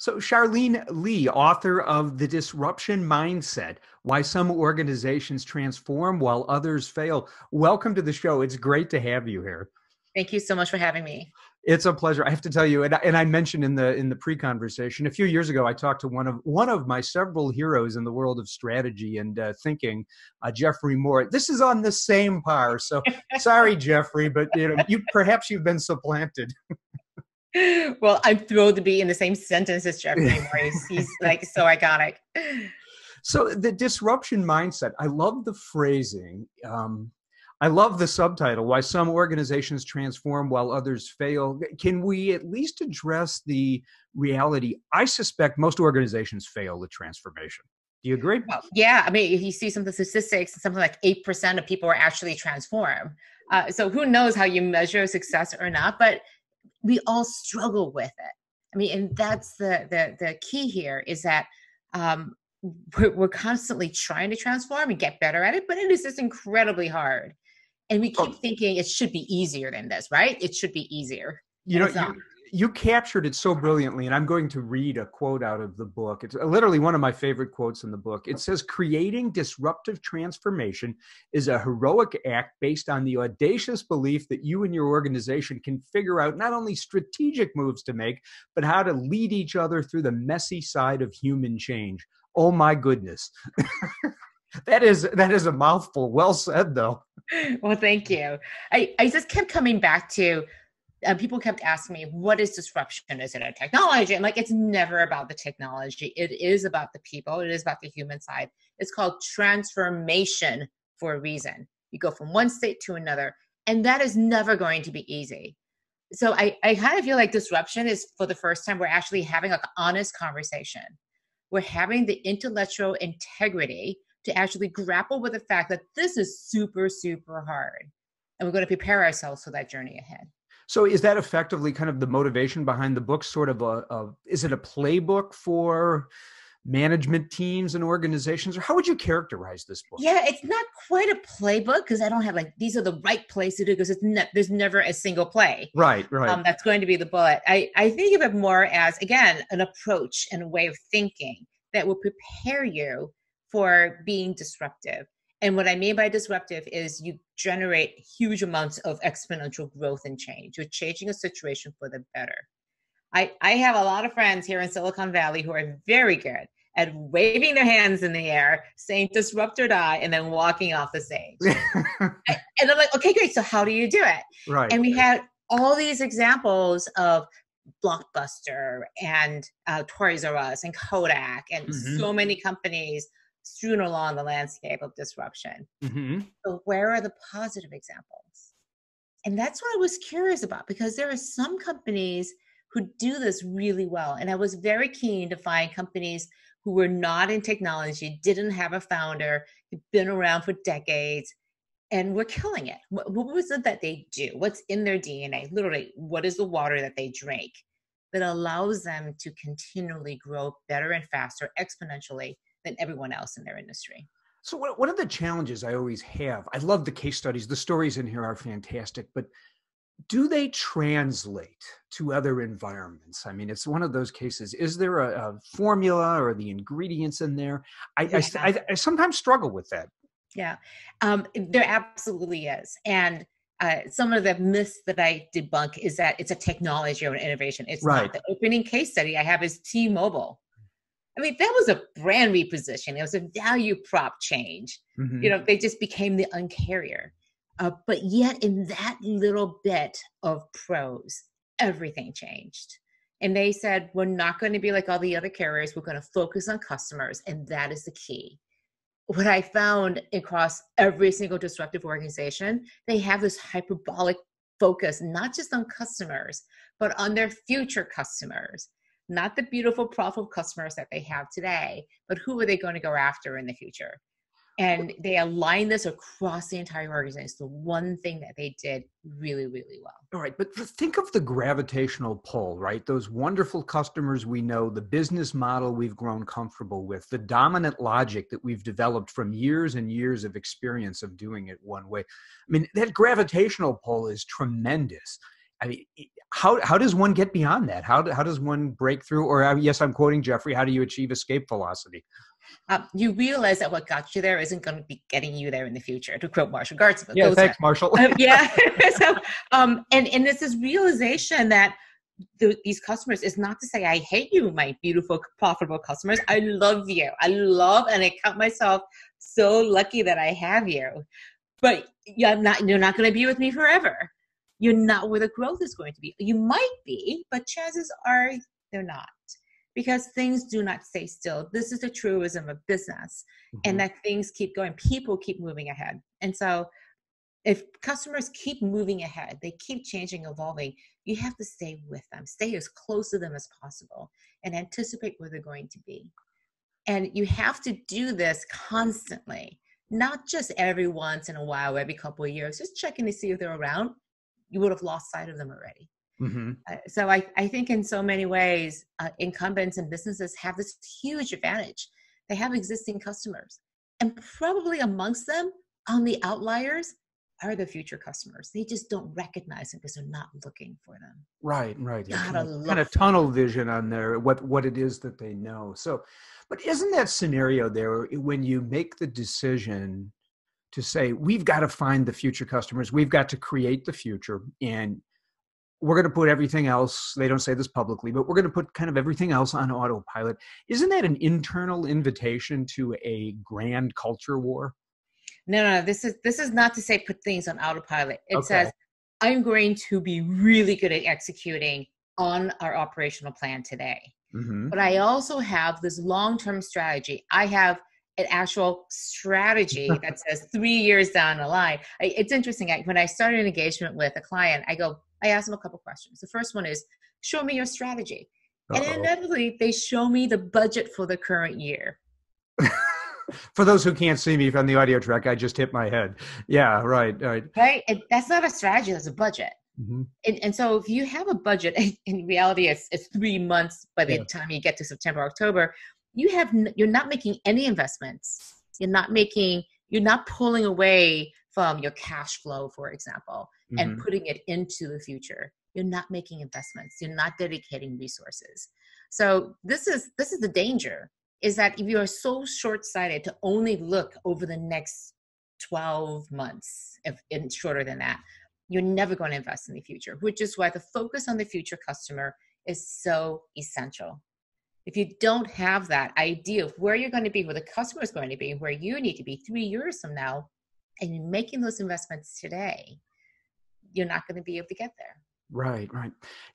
So, Charlene Li, author of The Disruption Mindset, Why Some Organizations Transform While Others Fail. Welcome to the show. It's great to have you here. Thank you so much for having me. It's a pleasure. I have to tell you, and I mentioned in the pre-conversation a few years ago, I talked to one of my several heroes in the world of strategy and thinking, Jeffrey Moore. This is on the same par. So sorry, Jeffrey, but perhaps you've been supplanted. Well, I'm thrilled to be in the same sentence as Jeffrey Moore. He's like so iconic. So the disruption mindset, I love the phrasing. I love the subtitle, Why Some Organizations Transform While Others Fail. Can we at least address the reality? I suspect most organizations fail with transformation. Do you agree? Well, yeah. I mean, if you see some of the statistics, something like 8% of people are actually transformed. So who knows how you measure success or not, but we all struggle with it. I mean, and that's the key here is that we're constantly trying to transform and get better at it, but it is just incredibly hard. And we keep thinking it should be easier than this, right? It should be easier. You captured it so brilliantly, and I'm going to read a quote out of the book. It's literally one of my favorite quotes in the book. It says, creating disruptive transformation is a heroic act based on the audacious belief that you and your organization can figure out not only strategic moves to make, but how to lead each other through the messy side of human change. Oh my goodness. That is a mouthful. Well said, though. Well, thank you. I just kept coming back to, people kept asking me, what is disruption? Is it a technology? I'm like, it's never about the technology. It is about the people. It is about the human side. It's called transformation for a reason. You go from one state to another, and that is never going to be easy. So I kind of feel like disruption is, for the first time, we're actually having like an honest conversation. We're having the intellectual integrity to actually grapple with the fact that this is super, super hard. And we're going to prepare ourselves for that journey ahead. So is that effectively kind of the motivation behind the book, sort of is it a playbook for management teams and organizations? Or how would you characterize this book? Yeah, it's not quite a playbook because I don't have like, these are the right plays to do, because there's never a single play. Right. That's going to be the bullet. I think of it more as, again, an approach and a way of thinking that will prepare you for being disruptive. And what I mean by disruptive is you generate huge amounts of exponential growth and change. You're changing a situation for the better. I have a lot of friends here in Silicon Valley who are very good at waving their hands in the air, saying disrupt or die, and then walking off the stage. And I'm like, okay, great. So how do you do it? Right. And we had all these examples of Blockbuster and Toys R Us and Kodak and so many companies strewn along the landscape of disruption. So where are the positive examples? And that's what I was curious about, because there are some companies who do this really well. And I was very keen to find companies who were not in technology, didn't have a founder, had been around for decades, and were killing it. What was it that they do? What's in their DNA? Literally, what is the water that they drink that allows them to continually grow better and faster, exponentially, than everyone else in their industry? So one of the challenges I always have, I love the case studies, the stories in here are fantastic, but do they translate to other environments? I mean, it's one of those cases. Is there a formula or the ingredients in there? I sometimes struggle with that. Yeah, there absolutely is. And some of the myths that I debunk is that it's a technology or an innovation. It's not. The opening case study I have is T-Mobile. I mean, that was a brand reposition. It was a value prop change. They just became the Un-carrier. But yet in that little bit of prose, everything changed. And they said, we're not going to be like all the other carriers. We're going to focus on customers. And that is the key. What I found across every single disruptive organization, they have this hyperbolic focus, not just on customers, but on their future customers. Not the beautiful, profitable customers that they have today, but who are they going to go after in the future? And they align this across the entire organization. It's the one thing that they did really, really well. All right, but think of the gravitational pull, right? Those wonderful customers we know, the business model we've grown comfortable with, the dominant logic that we've developed from years and years of experience of doing it one way. I mean, that gravitational pull is tremendous. I mean, how does one get beyond that? How does one break through? Or yes, I'm quoting Jeffrey. How do you achieve escape velocity? You realize that what got you there isn't going to be getting you there in the future, to quote Marshall Garza. Yeah, thanks, Marshall. Yeah. So, and it's this realization that these customers is not to say, I hate you, my beautiful, profitable customers. I love you. I love, and I count myself so lucky that I have you. But you're not going to be with me forever. You're not where the growth is going to be. You might be, but chances are they're not. Because things do not stay still. This is the truism of business, and that things keep going. People keep moving ahead. And so if customers keep moving ahead, they keep changing, evolving, you have to stay with them, stay as close to them as possible, and anticipate where they're going to be. And you have to do this constantly, not just every once in a while, every couple of years, just checking to see if they're around. You would have lost sight of them already. So I think in so many ways, incumbents and businesses have this huge advantage. They have existing customers, and probably amongst them, on the outliers, are the future customers. They just don't recognize them because they're not looking for them. Right. Kind of tunnel vision on their what it is that they know. So, but isn't that scenario there when you make the decision to say, we've got to find the future customers, we've got to create the future, and we're going to put everything else, they don't say this publicly, but we're going to put kind of everything else on autopilot. Isn't that an internal invitation to a grand culture war? No. This is not to say put things on autopilot. It says, I'm going to be really good at executing on our operational plan today. But I also have this long-term strategy. I have an actual strategy that says 3 years down the line. It's interesting. When I started an engagement with a client, I ask them a couple questions. The first one is, show me your strategy. And inevitably, they show me the budget for the current year. For those who can't see me from the audio track, I just hit my head. Yeah, right. Right? That's not a strategy, that's a budget. And so if you have a budget, in reality, it's 3 months by the time you get to September, October, you're not making any investments. You're not pulling away from your cash flow, for example, and putting it into the future. You're not making investments. You're not dedicating resources. So this is the danger, is that if you are so short-sighted to only look over the next 12 months, if shorter than that, you're never going to invest in the future, which is why the focus on the future customer is so essential. If you don't have that idea of where you're going to be, where the customer is going to be, where you need to be 3 years from now, and you're making those investments today, you're not going to be able to get there. Right.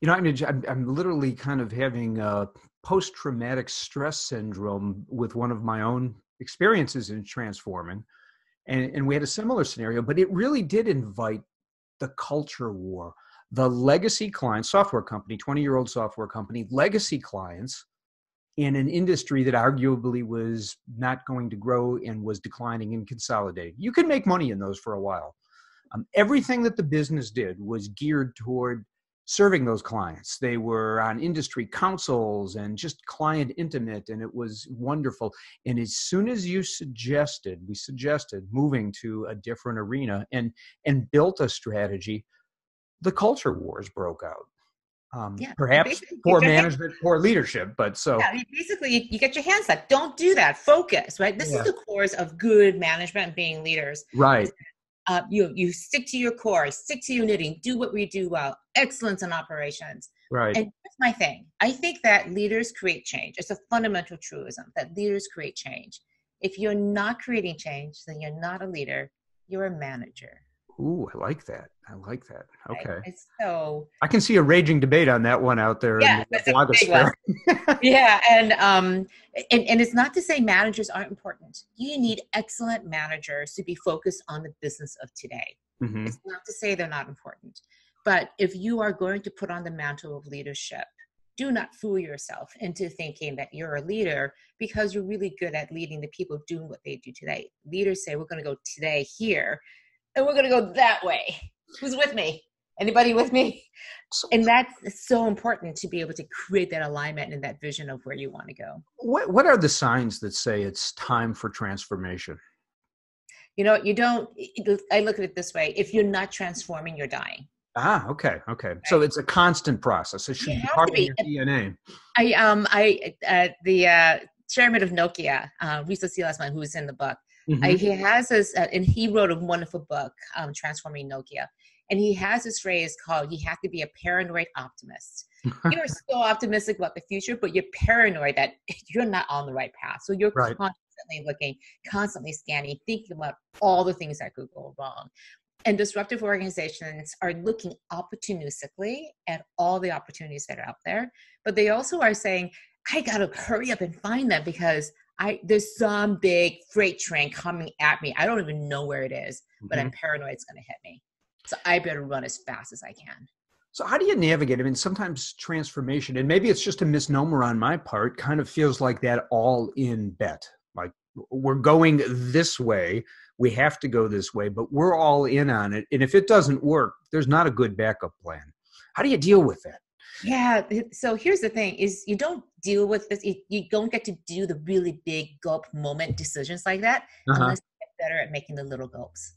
You know, I'm literally kind of having a post-traumatic stress syndrome with one of my own experiences in transforming. And we had a similar scenario, but it really did invite the culture war. The legacy clients, software company, 20-year-old software company, legacy clients in an industry that arguably was not going to grow and was declining and consolidating. You could make money in those for a while. Everything that the business did was geared toward serving those clients. They were on industry councils and just client intimate, and it was wonderful. And as soon as we suggested moving to a different arena and built a strategy, the culture wars broke out. Perhaps poor management, poor leadership, but so. Yeah, basically you get your hands up. Don't do that. Focus, right? This is the course of good management and being leaders. Right. You stick to your core, stick to your knitting, do what we do well, excellence in operations. Right. And that's my thing. I think that leaders create change. It's a fundamental truism that leaders create change. If you're not creating change, then you're not a leader, you're a manager. Ooh, I like that. Okay. Right? So I can see a raging debate on that one out there. Yeah, that's a big one. Yeah, and it's not to say managers aren't important. You need excellent managers to be focused on the business of today. It's not to say they're not important. But if you are going to put on the mantle of leadership, do not fool yourself into thinking that you're a leader because you're really good at leading the people doing what they do today. Leaders say, we're going to go today here, and we're going to go that way. Who's with me? Anybody with me? And that's so important to be able to create that alignment and that vision of where you want to go. What are the signs that say it's time for transformation? You know, I look at it this way. If you're not transforming, you're dying. Ah, okay, okay. So it's a constant process. It should You be have part to of be. your DNA. The chairman of Nokia, we used to see last month, who's in the book. Mm-hmm. He has this, and he wrote a wonderful book, Transforming Nokia. And he has this phrase called, you have to be a paranoid optimist. You're so optimistic about the future, but you're paranoid that you're not on the right path. So you're Right. constantly looking, constantly scanning, thinking about all the things that could go wrong. And disruptive organizations are looking opportunistically at all the opportunities that are out there, but they also are saying, I got to hurry up and find them because there's some big freight train coming at me. I don't even know where it is, but I'm paranoid it's going to hit me. So I better run as fast as I can. So how do you navigate? I mean, sometimes transformation, and maybe it's just a misnomer on my part, kind of feels like that all-in bet. Like we're going this way, we have to go this way, but we're all in on it. And if it doesn't work, there's not a good backup plan. How do you deal with that? Yeah. So here's the thing is you don't deal with this. You don't get to do the really big gulp moment decisions like that unless you get better at making the little gulps.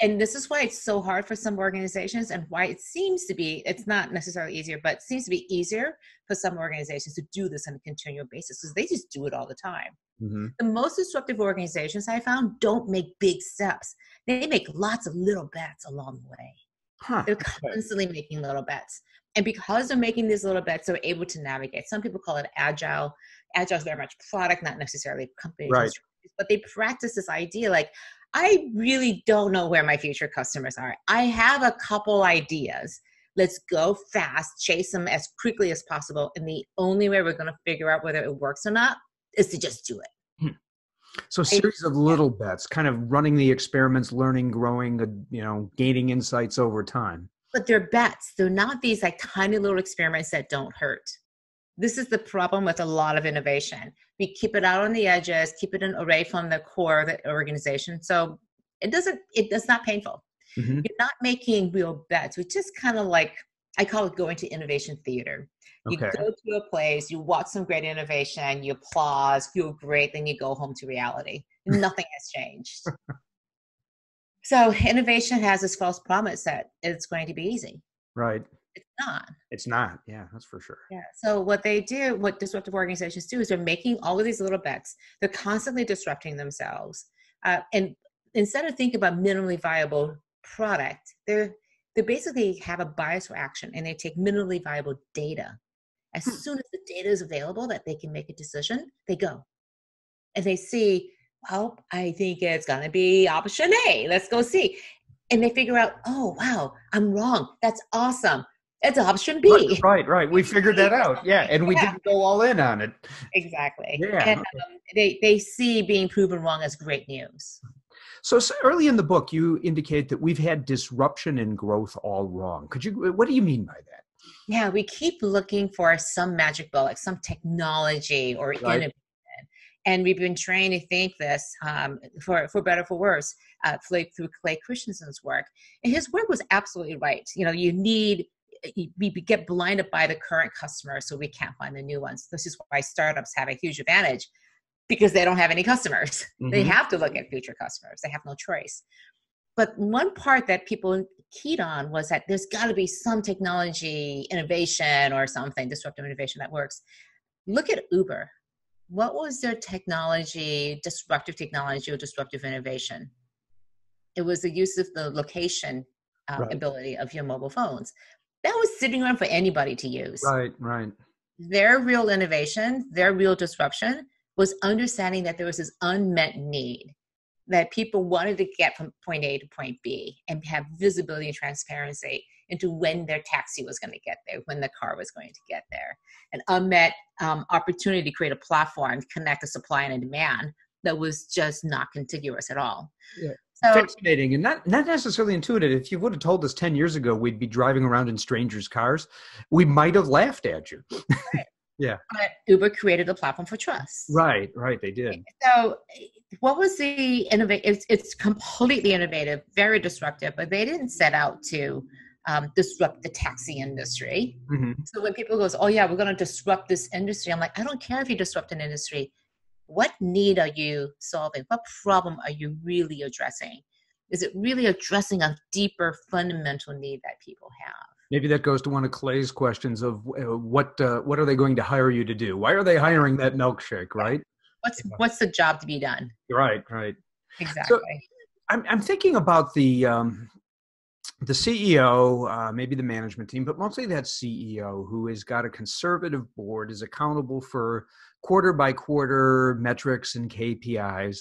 And this is why it's so hard for some organizations and why it seems to be, it's not necessarily easier, but it seems to be easier for some organizations to do this on a continual basis because they just do it all the time. The most disruptive organizations I found don't make big steps. They make lots of little bets along the way. They're constantly making little bets. And because they're making these little bets, they're able to navigate. Some people call it agile. Agile is very much product, not necessarily company. Right. But they practice this idea like, I really don't know where my future customers are. I have a couple ideas. Let's go fast, chase them as quickly as possible. And the only way we're going to figure out whether it works or not is to just do it. So a series of little bets, kind of running the experiments, learning, growing, gaining insights over time. But they're bets. They're not these like tiny little experiments that don't hurt. This is the problem with a lot of innovation. We keep it out on the edges, keep it away from the core of the organization. So it's not painful. You're not making real bets, which is kind of like, I call it going to innovation theater. You go to a place, you watch some great innovation, you applaud, feel great, then you go home to reality. Nothing has changed. So innovation has this false promise that it's going to be easy. Right. It's not. It's not. Yeah, that's for sure. Yeah. So what disruptive organizations do is they're making all of these little bets. They're constantly disrupting themselves. And instead of thinking about minimally viable product, they basically have a bias for action and they take minimally viable data. As soon as the data is available that they can make a decision, they go. And they see, well, I think it's going to be option A. Let's go see. And they figure out, oh, wow, I'm wrong. That's awesome. It's option B. Right. We figured that out. Yeah. And we didn't go all in on it. Exactly. Yeah. And they see being proven wrong as great news. So early in the book, you indicate that we've had disruption and growth all wrong. What do you mean by that? Yeah, we keep looking for some magic bullet, some technology or innovation. And we've been trained to think this for better or for worse through Clay Christensen's work. And his work was absolutely right. We get blinded by the current customers, so we can't find the new ones. This is why startups have a huge advantage because they don't have any customers. They have to look at future customers. They have no choice. But one part that people keyed on was that there's got to be some technology innovation or something, disruptive innovation that works. Look at Uber. What was their disruptive technology or disruptive innovation? It was the use of the location ability of your mobile phones. That was sitting around for anybody to use. Right. Their real innovation, their real disruption was understanding that there was this unmet need, that people wanted to get from point A to point B and have visibility and transparency into when their taxi was going to get there, when the car was going to get there. An unmet opportunity to create a platform, connect the supply and a demand that was just not contiguous at all. Yeah. So, fascinating and not necessarily intuitive. If you would have told us 10 years ago we'd be driving around in strangers' cars, we might have laughed at you. Right. Yeah. But Uber created a platform for trust. Right, they did. So what was the innovative? It's completely innovative, very disruptive, but they didn't set out to disrupt the taxi industry. So when people goes, oh yeah, we're going to disrupt this industry, I'm like, I don't care if you disrupt an industry. What need are you solving? What problem are you really addressing? Is it really addressing a deeper fundamental need that people have? Maybe that goes to one of Clay's questions of what are they going to hire you to do? Why are they hiring that milkshake, right? What's the job to be done? Right, right. Exactly. So I'm thinking about the CEO, maybe the management team, but mostly that CEO who has got a conservative board, is accountable for quarter by quarter metrics and KPIs,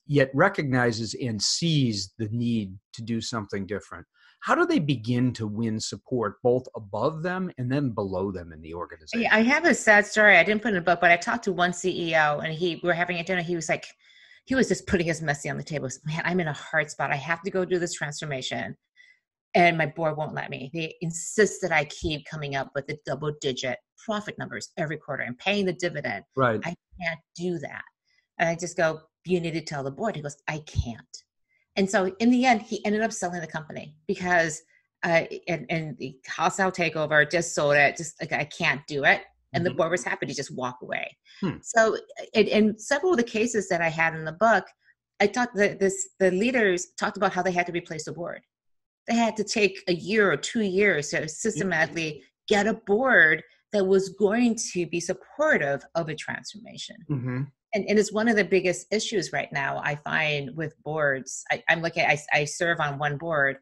yet recognizes and sees the need to do something different. How do they begin to win support both above them and then below them in the organization? I have a sad story. I didn't put in a book, but I talked to one CEO and we were having a dinner. He was like, he was just putting his messy on the table. Man, I'm in a hard spot. I have to go do this transformation. And my board won't let me. They insist that I keep coming up with the double-digit profit numbers every quarter and paying the dividend. Right. I can't do that. And I just go, you need to tell the board. He goes, I can't. And so in the end, he ended up selling the company because and the hostile takeover, just sold it. Just like, I can't do it. And the board was happy to just walk away. So in several of the cases that I had in the book, I talked the leaders talked about how they had to replace the board. They had to take a year or 2 years to systematically get a board that was going to be supportive of a transformation. And it's one of the biggest issues right now I find with boards. I serve on one board,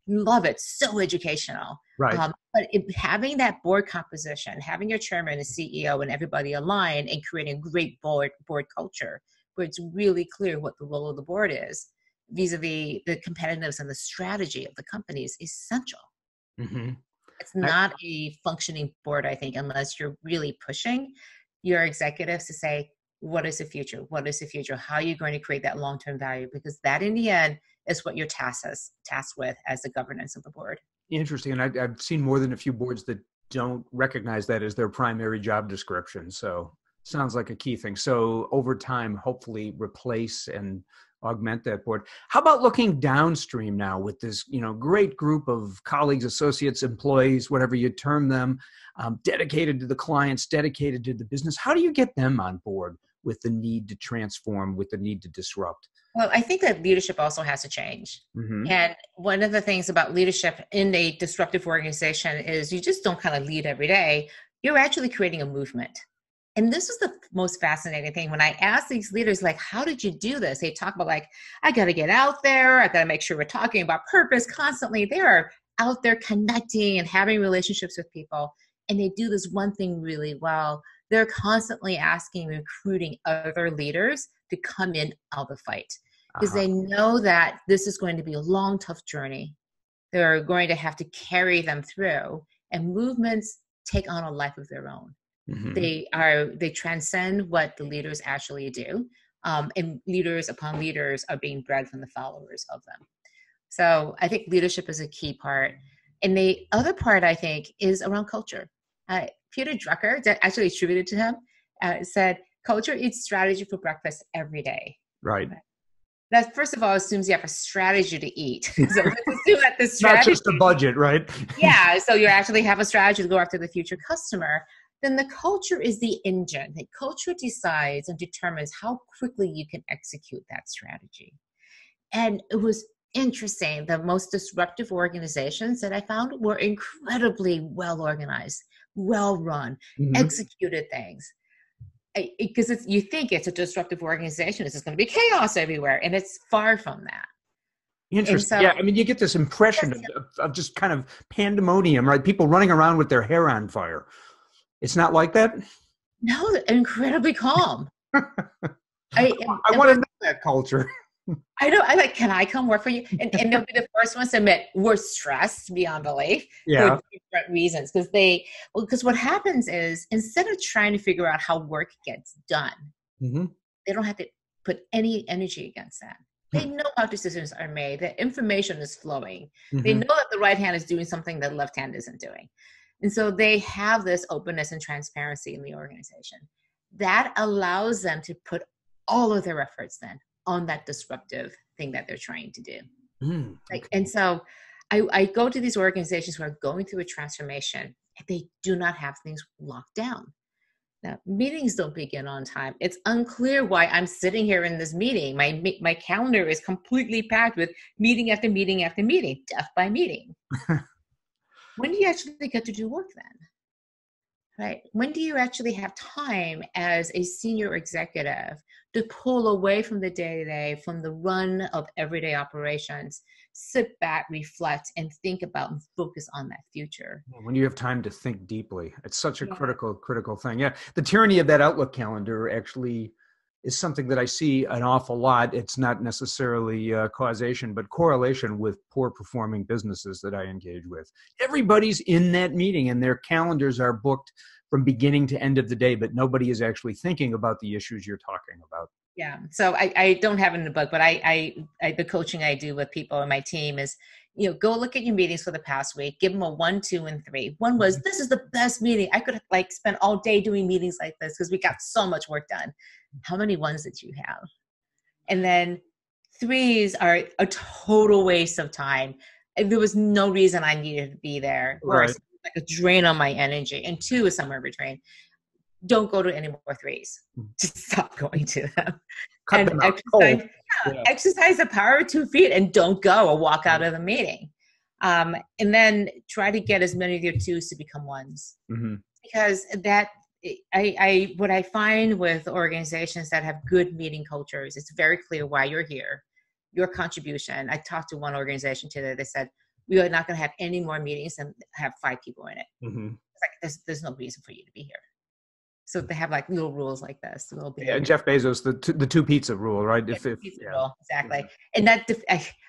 love it, so educational. Right. But having that board composition, having your chairman, the CEO, and everybody align and creating a great board culture where it's really clear what the role of the board is vis-a-vis the competitiveness and the strategy of the company is essential. It's not a functioning board, I think, unless you're really pushing your executives to say, what is the future? What is the future? How are you going to create that long-term value? Because that, in the end, is what you're tasked with as the governance of the board. Interesting. And I've seen more than a few boards that don't recognize that as their primary job description. So sounds like a key thing. So over time, hopefully replace and augment that board. How about looking downstream now with this, great group of colleagues, associates, employees, whatever you term them, dedicated to the clients, dedicated to the business? How do you get them on board with the need to transform, with the need to disrupt? Well, I think that leadership also has to change. And one of the things about leadership in a disruptive organization is you just don't kind of lead every day. You're actually creating a movement. And this is the most fascinating thing. When I ask these leaders, like, how did you do this? They talk about, like, I got to get out there. I got to make sure we're talking about purpose constantly. They are out there connecting and having relationships with people. And they do this one thing really well. They're constantly asking, recruiting other leaders to come in out of the fight because they know that this is going to be a long, tough journey. They're going to have to carry them through, and movements take on a life of their own. They transcend what the leaders actually do, and leaders upon leaders are being bred from the followers of them. So I think leadership is a key part. And the other part, I think, is around culture. Peter Drucker, that actually attributed to him, said, culture eats strategy for breakfast every day. Right. That, first of all, assumes you have a strategy to eat. So let's assume that the strategy, not just a budget, right? Yeah, so you actually have a strategy to go after the future customer. Then the culture is the engine. The culture decides and determines how quickly you can execute that strategy. And it was interesting. The most disruptive organizations that I found were incredibly well organized, well run, executed things. Because you think it's a disruptive organization, it's just going to be chaos everywhere, and it's far from that. Interesting. So, you get this impression of just kind of pandemonium, right? People running around with their hair on fire. It's not like that? No, incredibly calm. I want to know that culture. I know. I like, can I come work for you? And they'll be the first ones to admit we're stressed beyond belief for different reasons. Because what happens is, instead of trying to figure out how work gets done, they don't have to put any energy against that. They know how decisions are made. The information is flowing. They know that the right hand is doing something that the left hand isn't doing. And so they have this openness and transparency in the organization that allows them to put all of their efforts then on that disruptive thing that they're trying to do. And so I go to these organizations who are going through a transformation and they do not have things locked down. Now, meetings don't begin on time. It's unclear why I'm sitting here in this meeting. My calendar is completely packed with meeting after meeting after meeting, death by meeting. When do you actually get to do work then? Right? When do you actually have time as a senior executive to pull away from the day-to-day, from the run of everyday operations, sit back, reflect, and think about and focus on that future? When you have time to think deeply, it's such a critical thing. Yeah. The tyranny of that Outlook calendar actually is something that I see an awful lot. It's not necessarily causation, but correlation with poor performing businesses that I engage with. Everybody's in that meeting and their calendars are booked from beginning to end of the day, but nobody is actually thinking about the issues you're talking about. Yeah. So I don't have it in the book, but I the coaching I do with people in my team is, go look at your meetings for the past week, give them a 1, 2, and 3. 1 was, this is the best meeting. I could spend all day doing meetings like this because we got so much work done. How many 1s did you have? And then 3s are a total waste of time. There was no reason I needed to be there. Or it's like a drain on my energy. And 2 is somewhere between. Don't go to any more 3s. Just stop going to them. Cut them out. Exercise the power of 2 feet and don't go or walk out of the meeting. And then try to get as many of your 2s to become 1s. Mm-hmm. Because what I find with organizations that have good meeting cultures, it's very clear why you're here, your contribution. I talked to one organization today. They said, we are not going to have any more meetings and have 5 people in it. Mm-hmm. It's there's no reason for you to be here. So they have little rules like this. Jeff Bezos, the 2 pizza rule, right? Pizza rule, exactly. Yeah. And that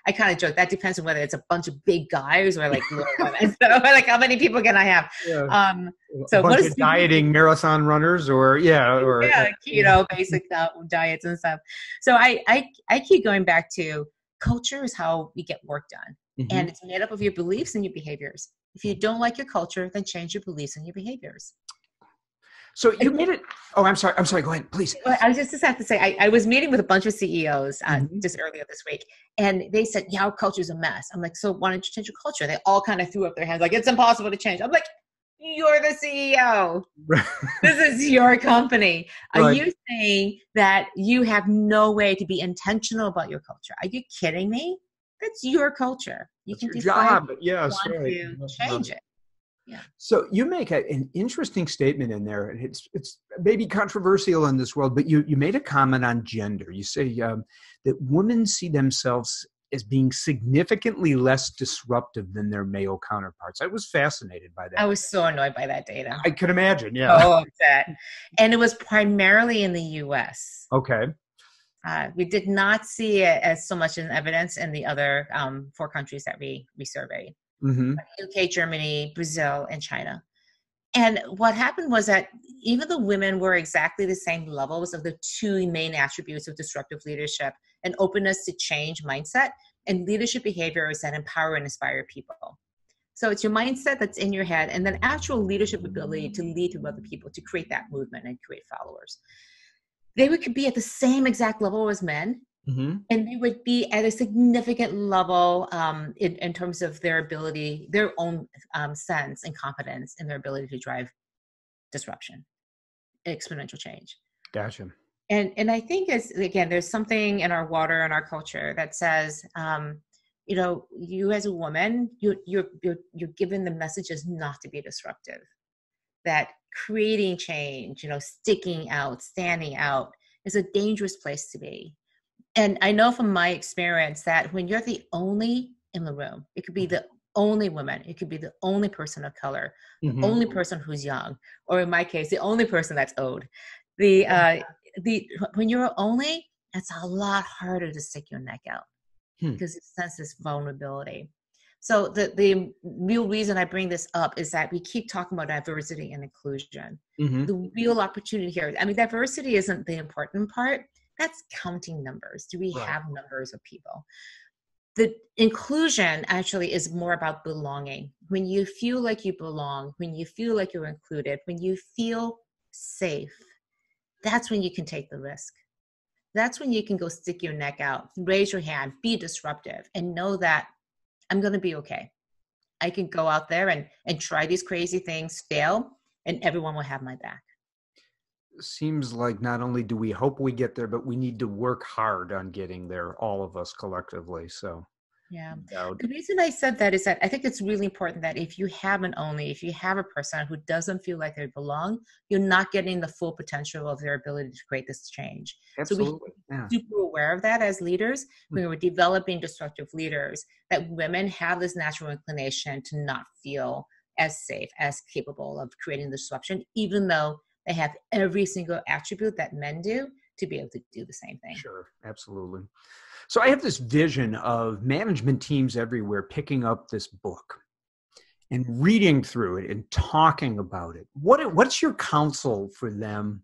I kind of joke, that depends on whether it's a bunch of big guys or little women. So how many people can I have? Yeah. So a bunch of dieting marathon runners or keto, basic diets and stuff. So I keep going back to culture is how we get work done. Mm-hmm. And it's made up of your beliefs and your behaviors. If you don't like your culture, then change your beliefs and your behaviors. So you made it. Oh, I'm sorry. Go ahead, please. I was just have to say, I was meeting with a bunch of CEOs just earlier this week, and they said, "Yeah, our culture's a mess." I'm like, "So why don't you change your culture?" They all kind of threw up their hands, like, "It's impossible to change." I'm like, "You're the CEO. This is your company. Are you saying that you have no way to be intentional about your culture? Are you kidding me? That's your culture. You can decide if you want to change it." Yeah. So you make an interesting statement in there, and it's maybe controversial in this world, but you made a comment on gender. You say that women see themselves as being significantly less disruptive than their male counterparts. I was fascinated by that. I was so annoyed by that data. I could imagine, yeah. Oh, upset. And it was primarily in the U.S. Okay. We did not see it as so much in evidence in the other 4 countries that we surveyed. Mm-hmm. UK, Germany, Brazil, and China. And what happened was that even the women were exactly the same levels of the 2 main attributes of disruptive leadership: an openness to change mindset and leadership behaviors that empower and inspire people. So it's your mindset that's in your head, and then actual leadership ability to lead through other people, to create that movement and create followers. They could be at the same exact level as men. Mm-hmm. And they would be at a significant level in terms of their ability, their own sense and confidence in their ability to drive disruption, exponential change. Gotcha. And I think there's something in our water and our culture that says, you as a woman, you're given the messages not to be disruptive, that creating change, sticking out, standing out is a dangerous place to be. And I know from my experience that when you're the only in the room, it could be the only woman, it could be the only person of color, mm-hmm. only person who's young, or in my case, the only person that's old. When you're only, it's a lot harder to stick your neck out because it senses vulnerability. So the real reason I bring this up is that we keep talking about diversity and inclusion. Mm-hmm. The real opportunity here, diversity isn't the important part. That's counting numbers. Do we have numbers of people? The inclusion actually is more about belonging. When you feel like you belong, when you feel like you're included, when you feel safe, that's when you can take the risk. That's when you can go stick your neck out, raise your hand, be disruptive, and know that I'm going to be okay. I can go out there and try these crazy things, fail, and everyone will have my back. seems like not only do we hope we get there, but we need to work hard on getting there, all of us collectively. So, Yeah. no doubt. The reason I said that is that I think it's really important that if you have if you have a person who doesn't feel like they belong, you're not getting the full potential of their ability to create this change. So we Absolutely. Yeah. super aware of that as leaders when we're developing disruptive leaders, that women have this natural inclination to not feel as safe, as capable of creating the disruption, even though they have every single attribute that men do to be able to do the same thing. Sure. Absolutely. So I have this vision of management teams everywhere picking up this book and reading through it and talking about it. What's your counsel for them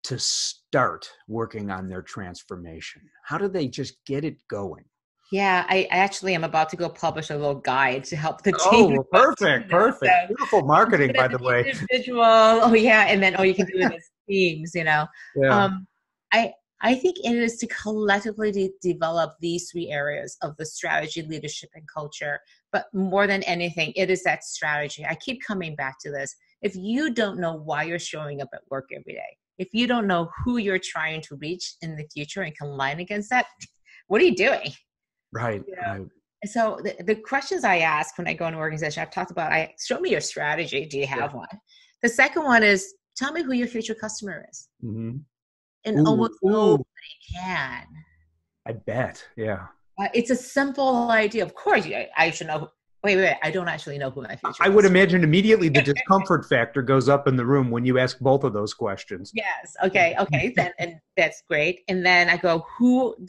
to start working on their transformation? How do they just get it going? Yeah, I actually am about to go publish a little guide to help the team. Oh, well, perfect. So, beautiful marketing, by the way. Individual. Oh, yeah. And then, you can do it as teams, Yeah. I think it is to collectively develop these three areas of the strategy, leadership, and culture. But more than anything, it is that strategy. I keep coming back to this. If you don't know why you're showing up at work every day, if you don't know who you're trying to reach in the future and can align against that, what are you doing? Right. Right. So the questions I ask when I go into an organization, I've talked about, show me your strategy. Do you have one? The second one is, tell me who your future customer is. Mm-hmm. And almost nobody can. I bet. Yeah. It's a simple idea. Of course, I should know. Wait. I don't actually know who my future I would imagine immediately the discomfort factor goes up in the room when you ask both of those questions. Yes. Okay. Then, and that's great. And then I go,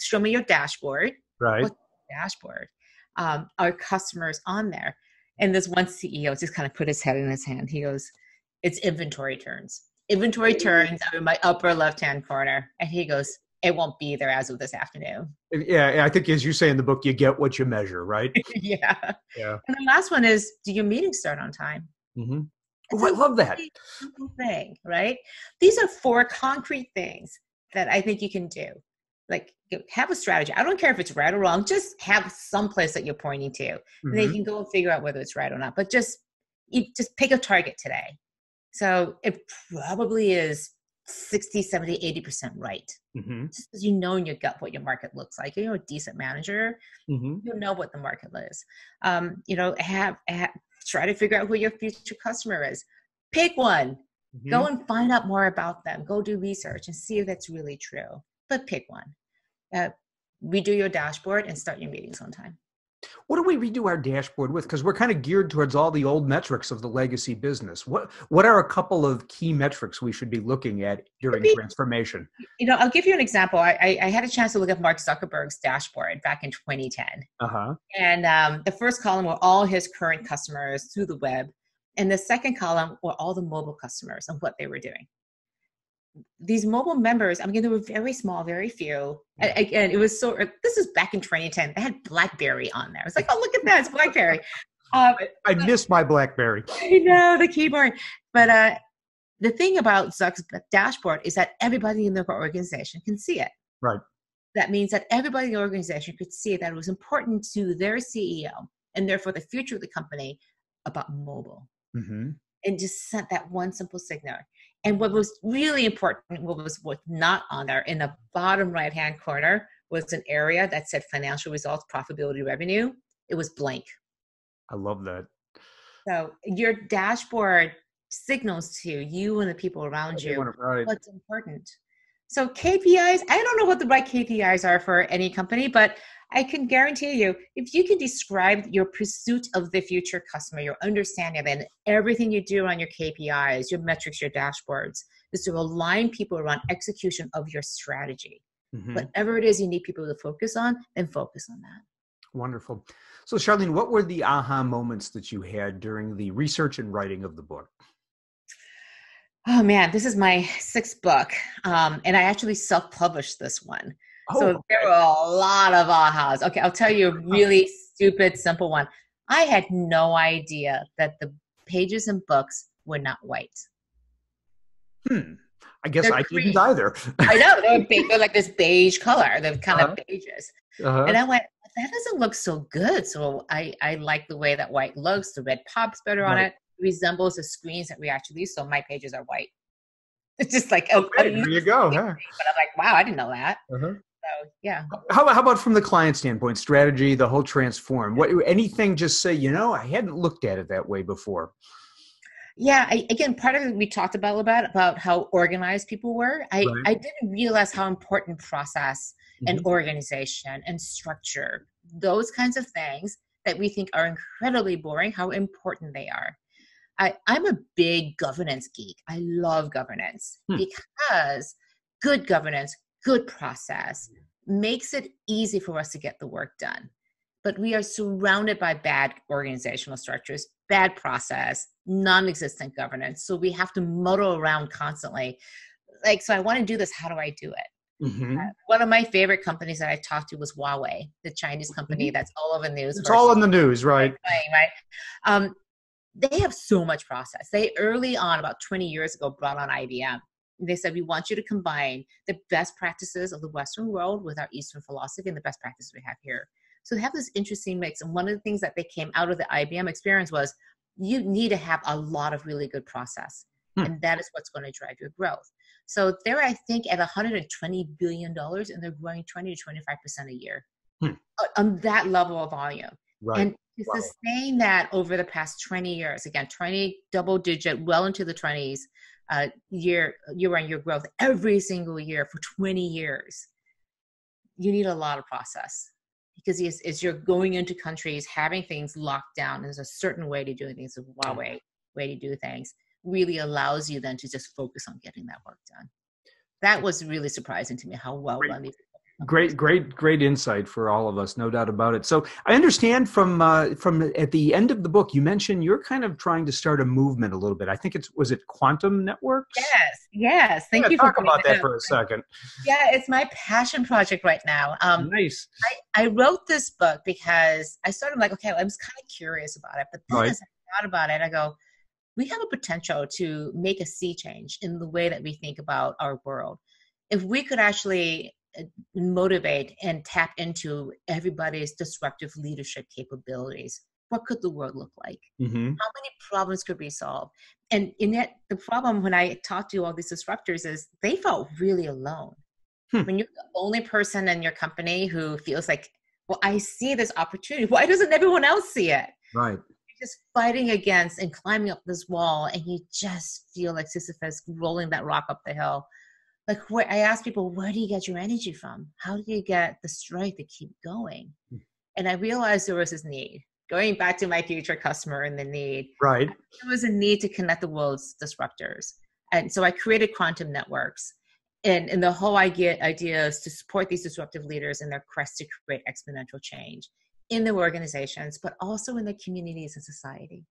show me your dashboard. Right. What's the dashboard? Our customers on there. And this one CEO just kind of put his head in his hand. He goes, it's inventory turns. Inventory turns are in my upper left-hand corner. And he goes, it won't be there as of this afternoon. Yeah, I think as you say in the book, you get what you measure, right? Yeah. And the last one is, do your meetings start on time? Mm-hmm. Oh, I love that. Simple thing, right? These are 4 concrete things that I think you can do. Like, have a strategy. I don't care if it's right or wrong. Just have some place that you're pointing to. Mm-hmm. And then you can go and figure out whether it's right or not. But just pick a target today. So it probably is 60, 70, 80% right. Mm-hmm. Just because you know in your gut what your market looks like. You're a decent manager. Mm-hmm. You know what the market is. Try to figure out who your future customer is. Pick one. Mm-hmm. Go and find out more about them. Go do research and see if that's really true. But pick one. Redo your dashboard and start your meetings on time. What do we redo our dashboard with? Because we're kind of geared towards all the old metrics of the legacy business. What are a couple of key metrics we should be looking at during transformation? I'll give you an example. I had a chance to look at Mark Zuckerberg's dashboard back in 2010. Uh-huh. And the first column were all his current customers through the web. And the second column were all the mobile customers and what they were doing. These mobile members, they were very small, very few. And it was this is back in 2010. They had BlackBerry on there. I was like, oh, look at that. It's BlackBerry. I miss my BlackBerry. I know, the keyboard. But the thing about Zuck's dashboard is that everybody in the organization can see it. Right. That means that everybody in the organization could see that it was important to their CEO and therefore the future of the company about mobile. Mm-hmm. And just sent that one simple signal. And what was really important, what was not on there in the bottom right-hand corner was an area that said financial results, profitability, revenue. It was blank. I love that. So your dashboard signals to you and the people around you what's important. So KPIs, I don't know what the right KPIs are for any company, but I can guarantee you, if you can describe your pursuit of the future customer, your understanding of it, and everything you do on your KPIs, your metrics, your dashboards, is to align people around execution of your strategy. Mm-hmm. Whatever it is you need people to focus on, then focus on that. Wonderful. So Charlene, what were the aha moments that you had during the research and writing of the book? Oh man, this is my 6th book. And I actually self-published this one. So there were a lot of ahas. Okay, I'll tell you a really stupid, simple one. I had no idea that the pages in books were not white. I guess I didn't either. I know. They're like this beige color. They're kind of beiges. Uh-huh. And I went, that doesn't look so good. So I like the way that white looks. The red pops better on it. It resembles the screens that we actually use. So my pages are white. It's just like, okay, there you go. Huh? But I'm like, wow, I didn't know that. Uh-huh. So yeah. How about from the client standpoint, strategy, the whole transform? Anything? Just say, I hadn't looked at it that way before. Yeah, again, part of it we talked about how organized people were. I didn't realize how important process and organization and structure, those kinds of things that we think are incredibly boring, how important they are. I'm a big governance geek. I love governance because good governance, good process makes it easy for us to get the work done. But we are surrounded by bad organizational structures, bad process, non-existent governance. So we have to muddle around constantly. Like, so I want to do this. How do I do it? One of my favorite companies that I talked to was Huawei, the Chinese company that's all over the news. It's all in the news, right? Right. They have so much process. They early on, about 20 years ago, brought on IBM. They said, we want you to combine the best practices of the Western world with our Eastern philosophy and the best practices we have here. So they have this interesting mix. And one of the things that they came out of the IBM experience was you need to have a lot of really good process. And that is what's going to drive your growth. So they're, I think, at $120 billion, and they're growing 20 to 25% a year on that level of volume. Right. And to sustain that over the past 20 years, again, 20 double digit, well into the 20s, year-on-year growth every single year for 20 years, you need a lot of process. Because as you're going into countries, having things locked down, there's a certain way to do things, a Huawei way to do things, really allows you then to just focus on getting that work done. That was really surprising to me, how well run these. Great insight for all of us, no doubt about it. So I understand from at the end of the book, you mentioned you're kind of trying to start a movement a little bit. I think was it quantum networks? Yes. Thank you for talk about that for a second. Yeah, it's my passion project right now. Nice. I wrote this book because I started like, okay, I was kind of curious about it, but then as I thought about it, I go, we have a potential to make a sea change in the way that we think about our world. If we could actually motivate and tap into everybody's disruptive leadership capabilities, what could the world look like? How many problems could we solve? And in that, the problem when I talked to all these disruptors is they felt really alone. When you're the only person in your company who feels like, well, I see this opportunity. Why doesn't everyone else see it? Right. You're just fighting against and climbing up this wall, and you just feel like Sisyphus rolling that rock up the hill. Like, I ask people, where do you get your energy from? How do you get the strength to keep going? And I realized there was this need. Going back to my future customer and the need. Right. There was a need to connect the world's disruptors. And so I created quantum networks. And the whole idea is to support these disruptive leaders in their quest to create exponential change in their organizations, but also in their communities and society.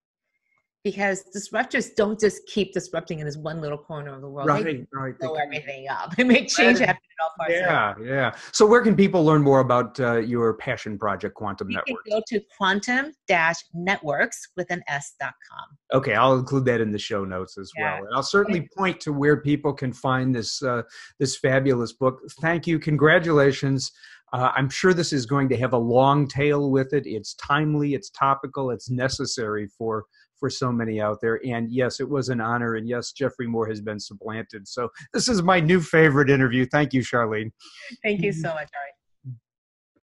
Because disruptors don't just keep disrupting in this one little corner of the world. They blow everything up. They make change happen in all parts of it. Yeah. So where can people learn more about your passion project, Quantum Networks? You can go to quantum-networks with an S.com. Okay, I'll include that in the show notes as well. And I'll certainly point to where people can find this this fabulous book. Thank you. Congratulations. I'm sure this is going to have a long tail with it. It's timely, it's topical, it's necessary for so many out there. And yes, it was an honor. And yes, Jeffrey Moore has been supplanted. So this is my new favorite interview. Thank you, Charlene. Thank you so much, Ari.